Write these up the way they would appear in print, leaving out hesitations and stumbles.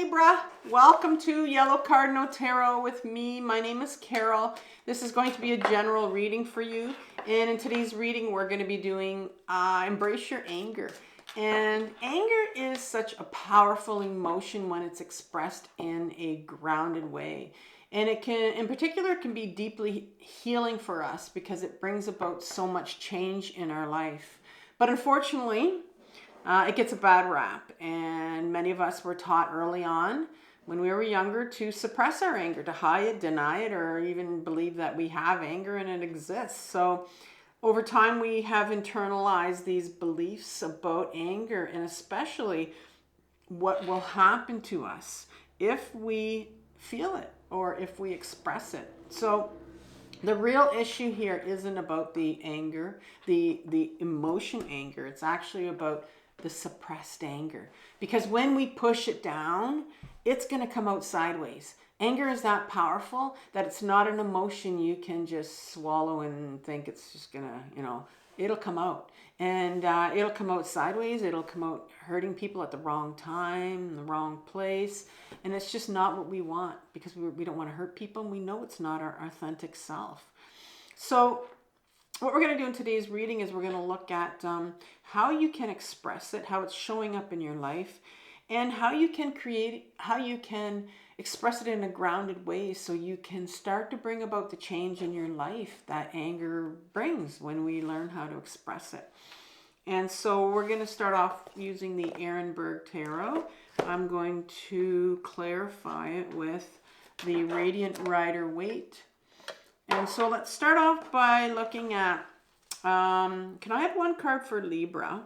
Libra, welcome to Yellow Cardinal Tarot with me. My name is Carol. This is going to be a general reading for you. And in today's reading, we're going to be doing Embrace Your Anger. And anger is such a powerful emotion when it's expressed in a grounded way. And it can, in particular, it can be deeply healing for us because it brings about so much change in our life. But unfortunately, it gets a bad rap, and many of us were taught early on when we were younger to suppress our anger, to hide it, deny it, or even believe that we have anger and it exists. So over time we have internalized these beliefs about anger, and especially what will happen to us if we feel it or if we express it. So the real issue here isn't about the anger, the emotion anger. It's actually about the suppressed anger, because when we push it down, it's going to come out sideways. Anger is that powerful that it's not an emotion you can just swallow and think it's just gonna, it'll come out, and it'll come out sideways. It'll come out hurting people at the wrong time, in the wrong place, and it's just not what we want, because we don't want to hurt people, and we know it's not our authentic self. So what we're going to do in today's reading is we're going to look at how you can express it, how it's showing up in your life, and how you can express it in a grounded way so you can start to bring about the change in your life that anger brings when we learn how to express it. And so we're going to start off using the Erenberg Tarot. I'm going to clarify it with the Radiant Rider-Waite. And so let's start off by looking at, can I have one card for Libra?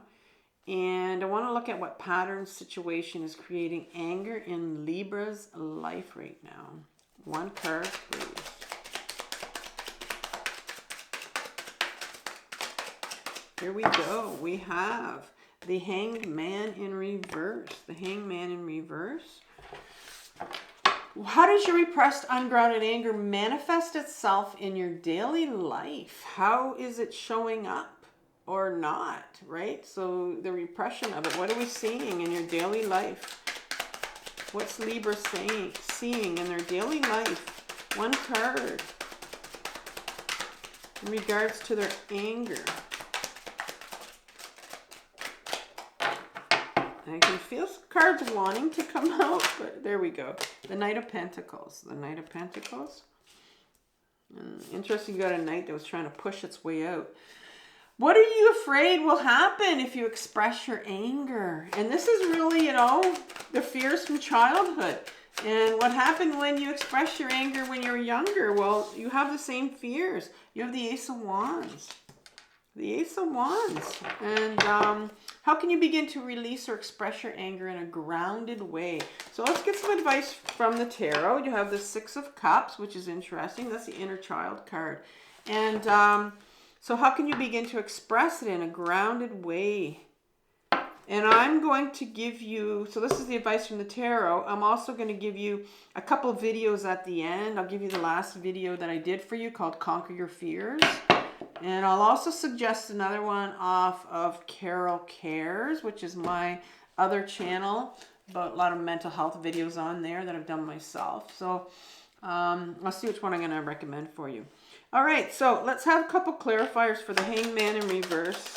And I want to look at what pattern situation is creating anger in Libra's life right now. One card, please. Here we go. We have the Hanged Man in reverse. The Hanged Man in reverse. How does your repressed, ungrounded anger manifest itself in your daily life? How is it showing up or not, right? So the repression of it, what are we seeing in your daily life? What's Libra seeing in their daily life? One card in regards to their anger. I can feel cards wanting to come out, but there we go. The Knight of Pentacles. The Knight of Pentacles. And interesting, you got a knight that was trying to push its way out. What are you afraid will happen if you express your anger? And this is really, the fears from childhood. And what happened when you express your anger when you were younger? Well, you have the same fears. You have the Ace of Wands. The Ace of Wands. And how can you begin to release or express your anger in a grounded way? So let's get some advice from the tarot. You have the Six of Cups, which is interesting. That's the inner child card. And so how can you begin to express it in a grounded way? And I'm going to give you, so this is the advice from the tarot. I'm also going to give you a couple videos at the end. I'll give you the last video that I did for you called Conquer Your Fears. And I'll also suggest another one off of Carol Cares, which is my other channel, but a lot of mental health videos on there that I've done myself. So I'll see which one I'm going to recommend for you. All right, so let's have a couple clarifiers for the Hanged Man in reverse.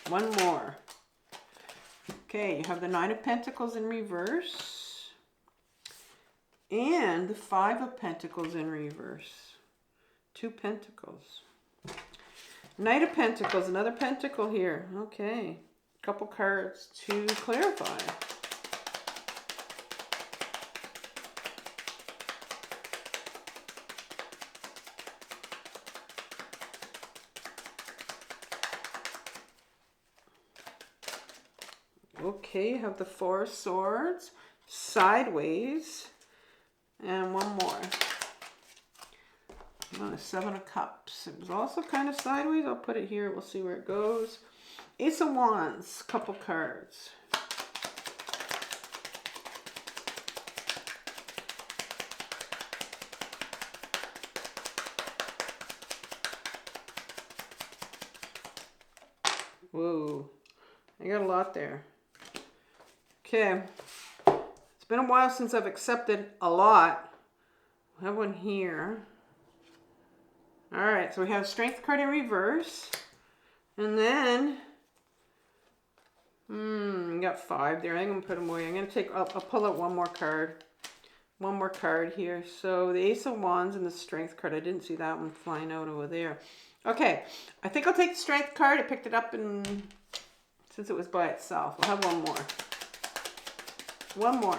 One more. Okay, you have the Nine of Pentacles in reverse and the Five of Pentacles in reverse. Two Pentacles. Knight of Pentacles, another Pentacle here. Okay, couple cards to clarify. Okay, you have the Four of Swords, sideways, and one more. The Seven of Cups. It was also kind of sideways. I'll put it here. We'll see where it goes. Ace of Wands, couple cards. Whoa. I got a lot there. Okay. It's been a while since I've accepted a lot. I have one here. All right, so we have Strength card in reverse. And then, we got 5 there. I'm going to put them away. I'll pull out one more card. One more card here. So the Ace of Wands and the Strength card. I didn't see that one flying out over there. Okay, I think I'll take the Strength card. I picked it up since it was by itself. We'll have one more. One more.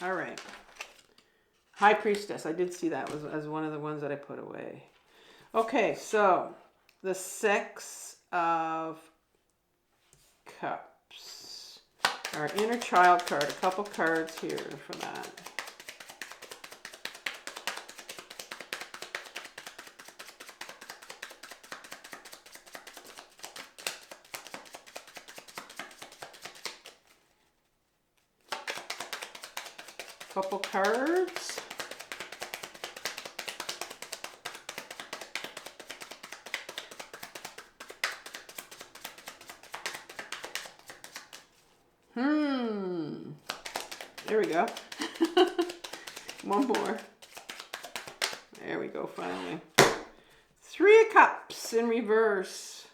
All right. High Priestess. I did see that as one of the ones that I put away. Okay, so the 6 of Cups. Our Inner Child card. A couple cards here for that. Couple cards. There we go. One more. There we go, finally. 3 of Cups in reverse.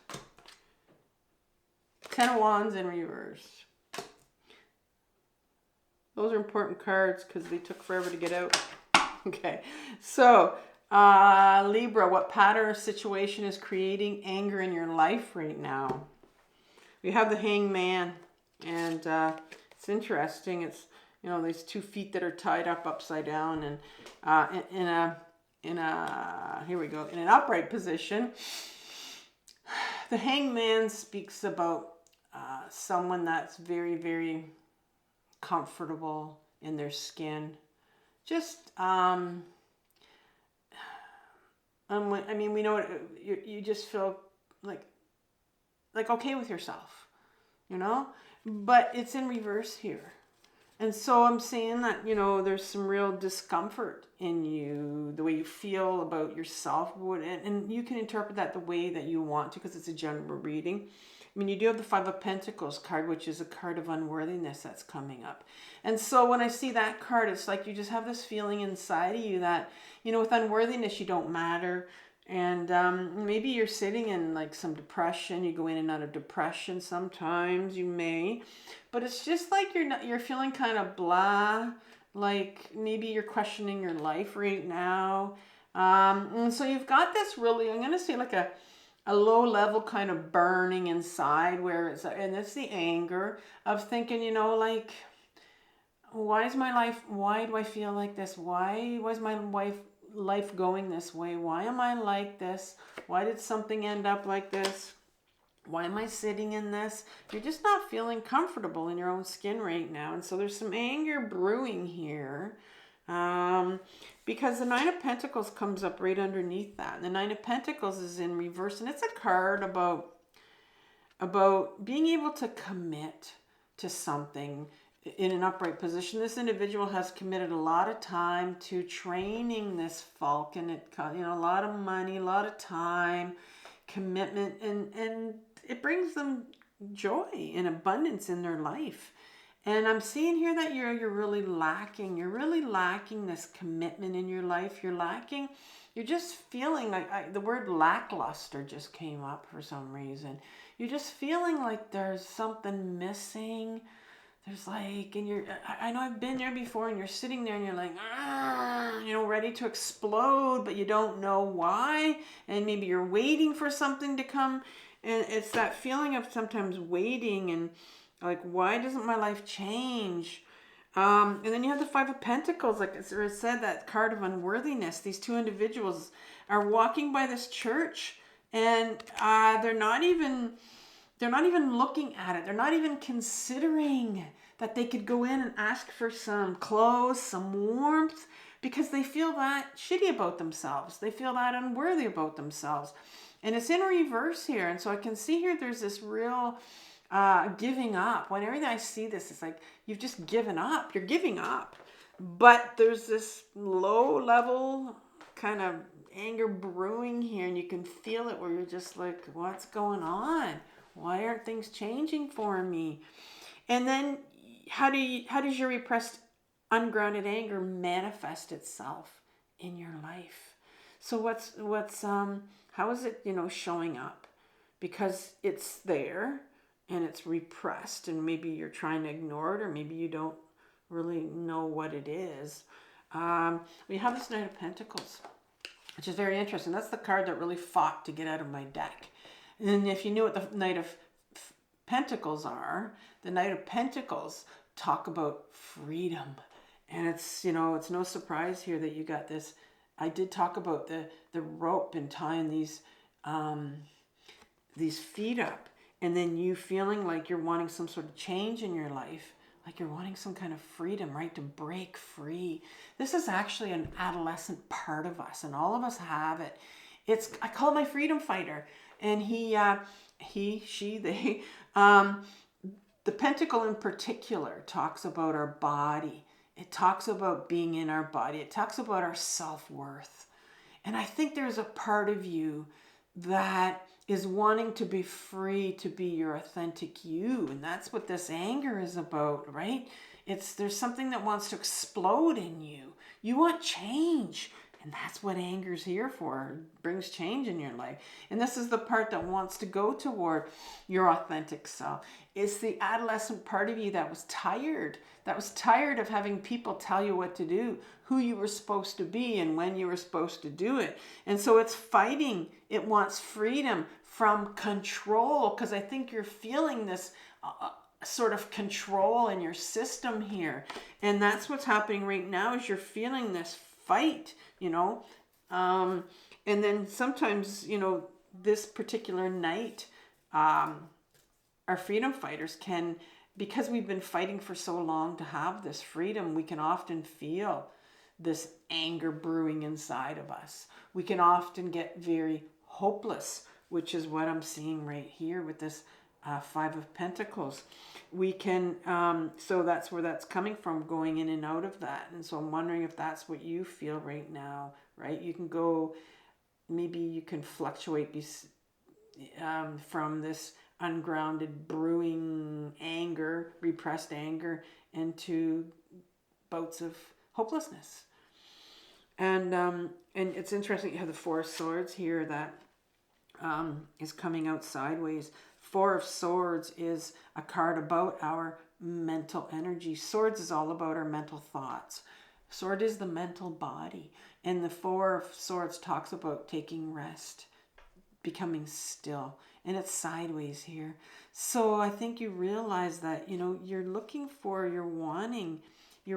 10 of Wands in reverse. Those are important cards because they took forever to get out. Okay, so Libra, what pattern or situation is creating anger in your life right now? We have the Hangman, and it's interesting. It's, you know, these 2 feet that are tied up upside down, and here we go, in an upright position. The Hangman speaks about someone that's very, very comfortable in their skin. Just I mean, we know you just feel like okay with yourself, you know, but it's in reverse here. And so I'm saying that, you know, there's some real discomfort in you, the way you feel about yourself, and you can interpret that the way that you want to, because it's a general reading. I mean, you do have the 5 of Pentacles card, which is a card of unworthiness that's coming up. And so when I see that card, it's like you just have this feeling inside of you that, you know, with unworthiness, you don't matter. And maybe you're sitting in like some depression. You go in and out of depression sometimes, you may. But it's just like you're feeling kind of blah. Like maybe you're questioning your life right now. And so you've got this really, I'm going to say like a low level kind of burning inside where and it's the anger of thinking, you know, like, why is my life, why do I feel like this? Why is my life going this way? Why am I like this? Why did something end up like this? Why am I sitting in this? You're just not feeling comfortable in your own skin right now. And so there's some anger brewing here. Because the 9 of Pentacles comes up right underneath that. And the 9 of Pentacles is in reverse. And it's a card about being able to commit to something in an upright position. This individual has committed a lot of time to training this falcon. It, you know, a lot of money, a lot of time, commitment, and it brings them joy and abundance in their life. And I'm seeing here that you're really lacking. You're really lacking this commitment in your life. You're just feeling like, the word lackluster just came up for some reason. You're just feeling like there's something missing. There's like, and I know I've been there before, and you're sitting there and you're like, you know, ready to explode, but you don't know why. And maybe you're waiting for something to come. And it's that feeling of sometimes waiting and like, why doesn't my life change? And then you have the 5 of Pentacles, like it said, that card of unworthiness. These 2 individuals are walking by this church, and they're not even looking at it. They're not even considering that they could go in and ask for some clothes, some warmth, because they feel that shitty about themselves. They feel that unworthy about themselves. And it's in reverse here. And so I can see here there's this real giving up. Whenever I see this, it's like you've just given up. You're giving up. But there's this low level kind of anger brewing here, and you can feel it where you're just like, what's going on? Why aren't things changing for me? And then how does your repressed, ungrounded anger manifest itself in your life? So how is it, showing up? Because it's there and it's repressed, and maybe you're trying to ignore it, or maybe you don't really know what it is. We have this Knight of Pentacles, which is very interesting. That's the card that really fought to get out of my deck. And if you knew what the Knight of Pentacles are, the Knight of Pentacles talk about freedom. And it's, it's no surprise here that you got this. I did talk about the rope and tying these feet up, and then you feeling like you're wanting some sort of change in your life, like you're wanting some kind of freedom, right? To break free. This is actually an adolescent part of us, and all of us have it. I call it my freedom fighter. And she, they, the pentacle in particular talks about our body. It talks about being in our body. It talks about our self-worth. And I think there's a part of you that is wanting to be free to be your authentic you. And that's what this anger is about, right? There's something that wants to explode in you. You want change. And that's what anger's here for. It brings change in your life. And this is the part that wants to go toward your authentic self. It's the adolescent part of you that was tired of having people tell you what to do, who you were supposed to be, and when you were supposed to do it. And so it's fighting. It wants freedom from control, because I think you're feeling this sort of control in your system here. And that's what's happening right now, is you're feeling this fight, and then sometimes, this particular night, our freedom fighters can, because we've been fighting for so long to have this freedom, we can often feel this anger brewing inside of us. We can often get very hopeless, which is what I'm seeing right here with this Five of Pentacles. We can, so that's where that's coming from, going in and out of that. And so I'm wondering if that's what you feel right now, right? You can go, maybe you can fluctuate from this ungrounded, brewing anger, repressed anger, into bouts of hopelessness. And it's interesting, you have the Four of Swords here that is coming out sideways. Four of Swords is a card about our mental energy. Swords is all about our mental thoughts. Sword is the mental body. And the Four of Swords talks about taking rest, becoming still. And it's sideways here. So I think you realize that, you're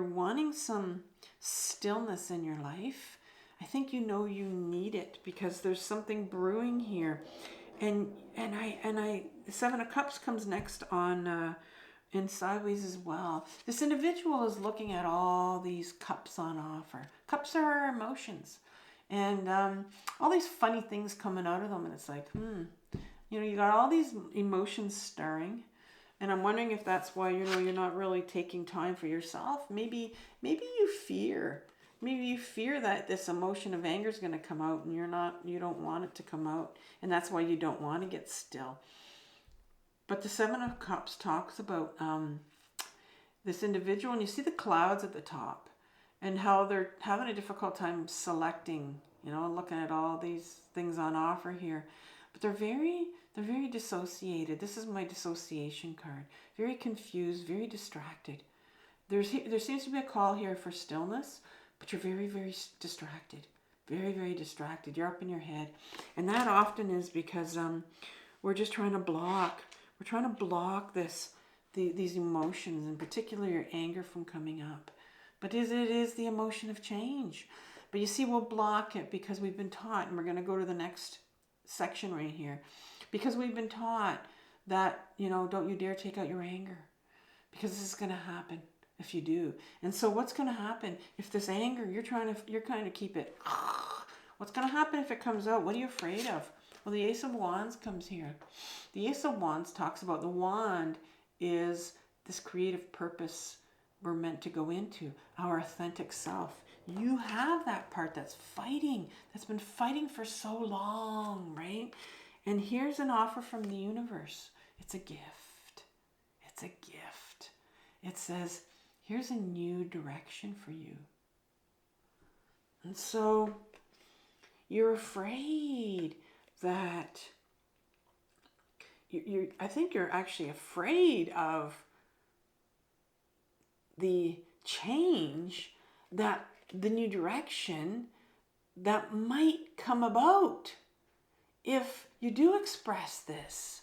wanting some stillness in your life. I think you need it, because there's something brewing here. And the Seven of Cups comes next on in sideways as well. This individual is looking at all these cups on offer. Cups are our emotions, and all these funny things coming out of them. And it's like, you got all these emotions stirring, and I'm wondering if that's why you're not really taking time for yourself. Maybe you fear. Maybe you fear that this emotion of anger is going to come out, and you don't want it to come out. And that's why you don't want to get still. But the Seven of Cups talks about this individual, and you see the clouds at the top, and how they're having a difficult time selecting, looking at all these things on offer here. But they're very dissociated. This is my dissociation card. Very confused, very distracted. There seems to be a call here for stillness, but you're very, very distracted. Very, very distracted. You're up in your head. And that often is because we're just trying to block. We're trying to block these emotions, in particular your anger, from coming up. But it is the emotion of change. But you see, we'll block it because we've been taught, and we're going to go to the next section right here, because we've been taught that, don't you dare take out your anger, because this is going to happen if you do. And so what's going to happen if this anger, you're trying to keep it, what's going to happen if it comes out? What are you afraid of? Well, the Ace of Wands comes here. The Ace of Wands talks about, the wand is this creative purpose we're meant to go into, our authentic self. You have that part that's been fighting for so long, right? And here's an offer from the universe. It's a gift. It's a gift. It says, here's a new direction for you. And so you're afraid that I think you're actually afraid of the change, that the new direction that might come about if you do express this,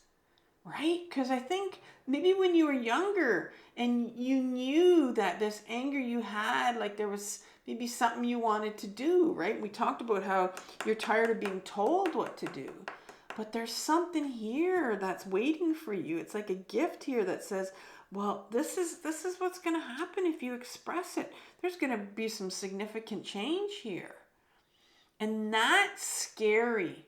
right? Because I think maybe when you were younger and you knew that this anger you had, like there was maybe something you wanted to do, right? We talked about how you're tired of being told what to do, but there's something here that's waiting for you. It's like a gift here that says, well, this is what's going to happen if you express it. There's going to be some significant change here. And that's scary.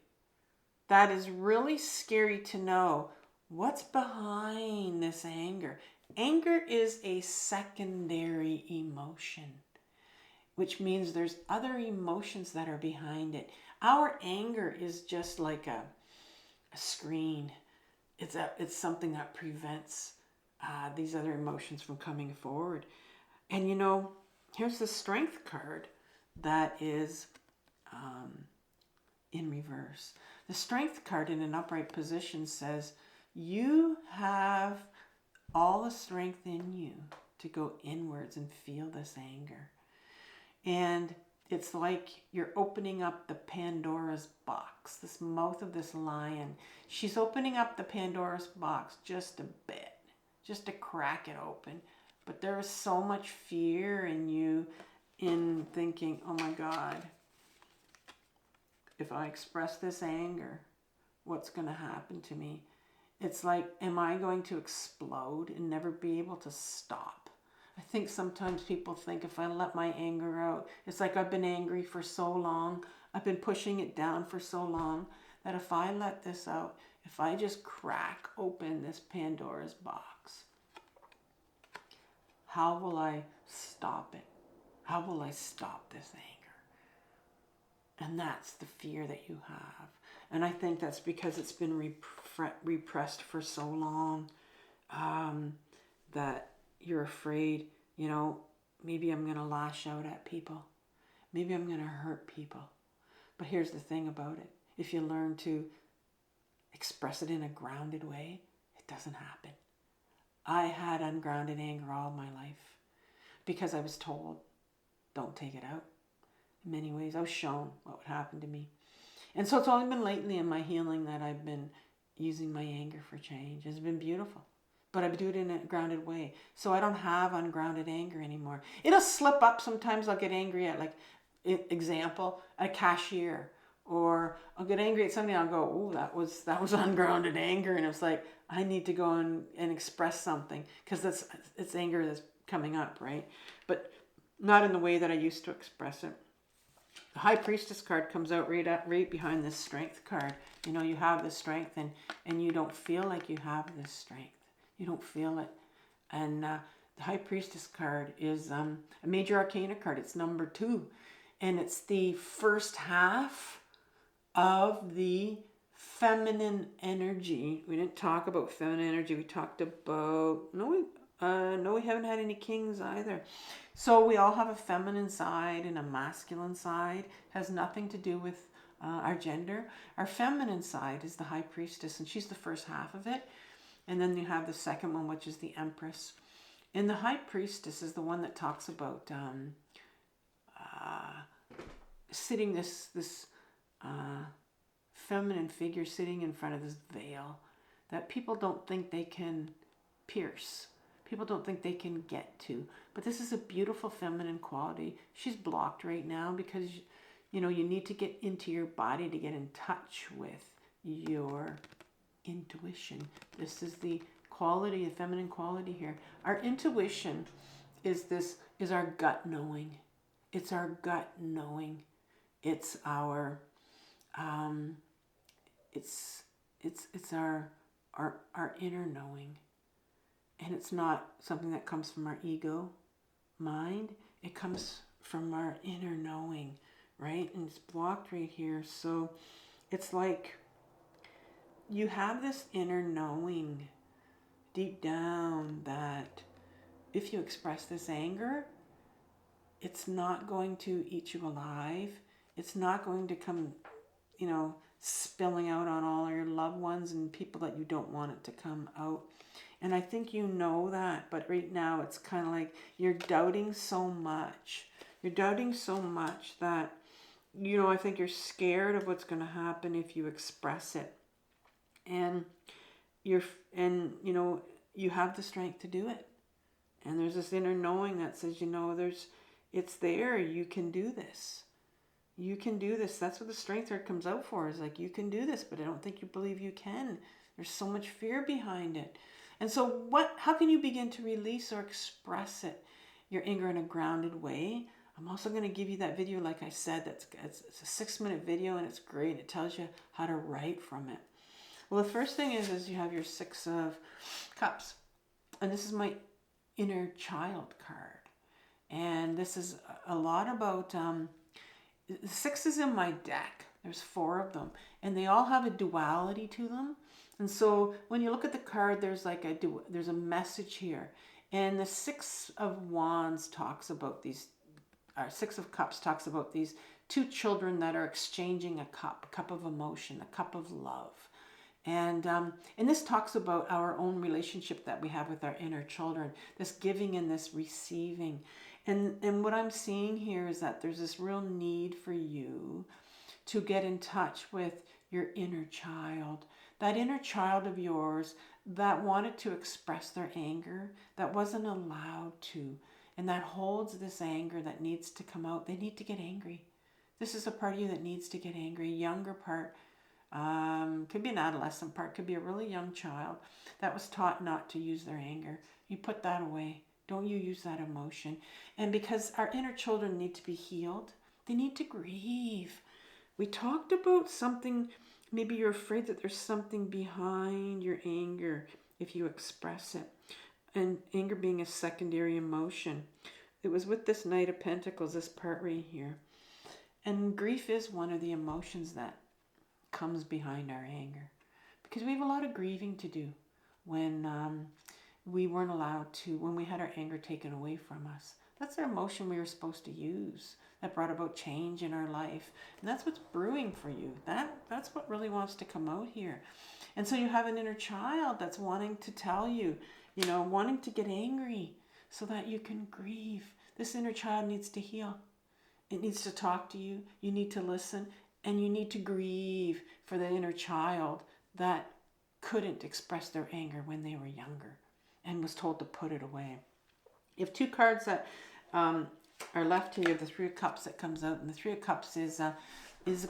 That is really scary to know what's behind this anger. Anger is a secondary emotion, which means there's other emotions that are behind it. Our anger is just like a screen. It's something that prevents these other emotions from coming forward. And you know, here's the strength card that is in reverse. The strength card in an upright position says, you have all the strength in you to go inwards and feel this anger. And it's like you're opening up the Pandora's box, this mouth of this lion. She's opening up the Pandora's box just a bit, just to crack it open. But there is so much fear in you in thinking, oh my God, if I express this anger, what's going to happen to me? It's like, am I going to explode and never be able to stop? I think sometimes people think if I let my anger out, it's like I've been angry for so long, I've been pushing it down for so long, that if I let this out, if I just crack open this Pandora's box, how will I stop it? How will I stop this anger? And that's the fear that you have. And I think that's because it's been repressed for so long, that you're afraid, you know, maybe I'm going to lash out at people. Maybe I'm going to hurt people. But here's the thing about it. If you learn to express it in a grounded way, it doesn't happen. I had ungrounded anger all my life because I was told, don't take it out. In many ways, I was shown what would happen to me. And so it's only been lately in my healing that I've been using my anger for change. It's been beautiful. But I do it in a grounded way. So I don't have ungrounded anger anymore. It'll slip up. Sometimes I'll get angry at, like, example, a cashier. Or I'll get angry at something. I'll go, oh, that was ungrounded anger. And it's like, I need to go and express something. Because it's anger that's coming up, right? But not in the way that I used to express it. The High Priestess card comes out right behind this Strength card. You know, you have this strength and you don't feel like you have this strength. You don't feel it. And the High Priestess card is a Major Arcana card. It's number 2. And it's the first half of the feminine energy. We didn't talk about feminine energy. We talked about... No, we haven't had any kings either. So we all have a feminine side and a masculine side. It has nothing to do with our gender. Our feminine side is the High Priestess, and she's the first half of it. And then you have the second one, which is the Empress. And the High Priestess is the one that talks about sitting this feminine figure sitting in front of this veil that people don't think they can pierce. People don't think they can get to. But this is a beautiful feminine quality. She's blocked right now because, you know, you need to get into your body to get in touch with your intuition. This is the quality, the feminine quality here. Our intuition is our gut knowing. It's our gut knowing. It's our it's our inner knowing. And it's not something that comes from our ego mind. It comes from our inner knowing, right? And it's blocked right here. So it's like you have this inner knowing deep down that if you express this anger, it's not going to eat you alive. It's not going to come, spilling out on all your loved ones and people that you don't want it to come out. And I think you know that, but right now it's kind of like you're doubting so much. You're doubting so much that, I think you're scared of what's going to happen if you express it. And you have the strength to do it. And there's this inner knowing that says, it's there. You can do this. You can do this. That's what the strength card comes out for, is like, you can do this, but I don't think you believe you can. There's so much fear behind it. And so how can you begin to release or express it, your anger, in a grounded way? I'm also going to give you that video, like I said, it's a 6-minute video, and it's great. It tells you how to write from it. Well, the first thing is you have your 6 of Cups. And this is my inner child card. And this is a lot about, 6 is in my deck. There's 4 of them. And they all have a duality to them. And so when you look at the card, there's a message here. And the 6 of Wands talks about these, 6 of Cups talks about these 2 children that are exchanging a cup of emotion, a cup of love. And this talks about our own relationship that we have with our inner children, this giving and this receiving. And what I'm seeing here is that there's this real need for you to get in touch with your inner child, that inner child of yours that wanted to express their anger, that wasn't allowed to, and that holds this anger that needs to come out. They need to get angry. This is a part of you that needs to get angry, a younger part. Could be an adolescent part, could be a really young child that was taught not to use their anger. You put that away. Don't you use that emotion. And because our inner children need to be healed, they need to grieve. We talked about something, maybe you're afraid that there's something behind your anger if you express it. And anger being a secondary emotion. It was with this Knight of Pentacles, this part right here. And grief is one of the emotions that comes behind our anger, because we have a lot of grieving to do when we weren't allowed to, when we had our anger taken away from us. That's the emotion we were supposed to use that brought about change in our life, and that's what's brewing for you. That's what really wants to come out here. And so you have an inner child that's wanting to tell you, wanting to get angry so that you can grieve. This inner child needs to heal. It needs to talk to you. You need to listen. And you need to grieve for the inner child that couldn't express their anger when they were younger and was told to put it away. You have 2 cards that are left here. You have the 3 of Cups that comes out. And the 3 of Cups is a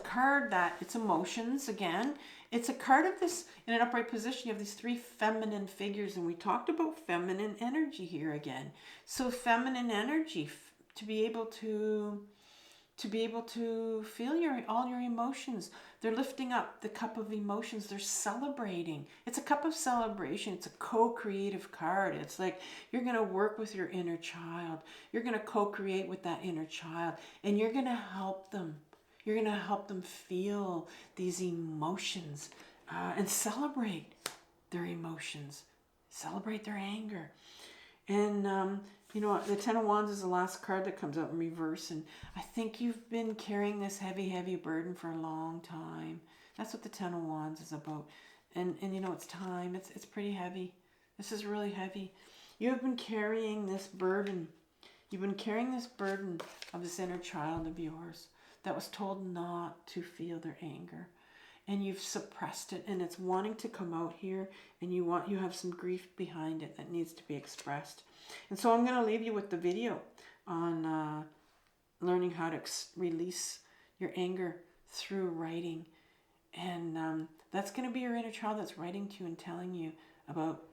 card that, it's emotions again. It's a card of this, in an upright position, you have these 3 feminine figures. And we talked about feminine energy here again. So feminine energy, to be able to feel all your emotions. They're lifting up the cup of emotions. They're celebrating. It's a cup of celebration. It's a co-creative card. It's like you're going to work with your inner child. You're going to co-create with that inner child, and you're going to help them. You're going to help them feel these emotions and celebrate their emotions. Celebrate their anger. And the 10 of Wands is the last card that comes out in reverse. And I think you've been carrying this heavy, heavy burden for a long time. That's what the 10 of Wands is about. And it's time. It's pretty heavy. This is really heavy. You have been carrying this burden. You've been carrying this burden of this inner child of yours that was told not to feel their anger. And you've suppressed it, and it's wanting to come out here, and you have some grief behind it that needs to be expressed. And so I'm going to leave you with the video on learning how to release your anger through writing. And that's going to be your inner child that's writing to you and telling you about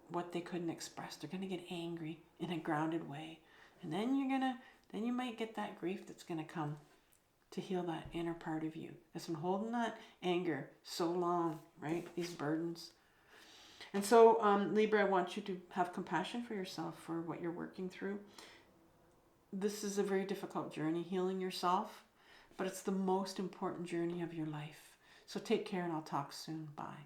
what they couldn't express. They're going to get angry in a grounded way. And then you might get that grief that's going to come to heal that inner part of you that's been holding that anger so long, right? These burdens. And so, Libra, I want you to have compassion for yourself for what you're working through. This is a very difficult journey, healing yourself, but it's the most important journey of your life. So take care, and I'll talk soon. Bye.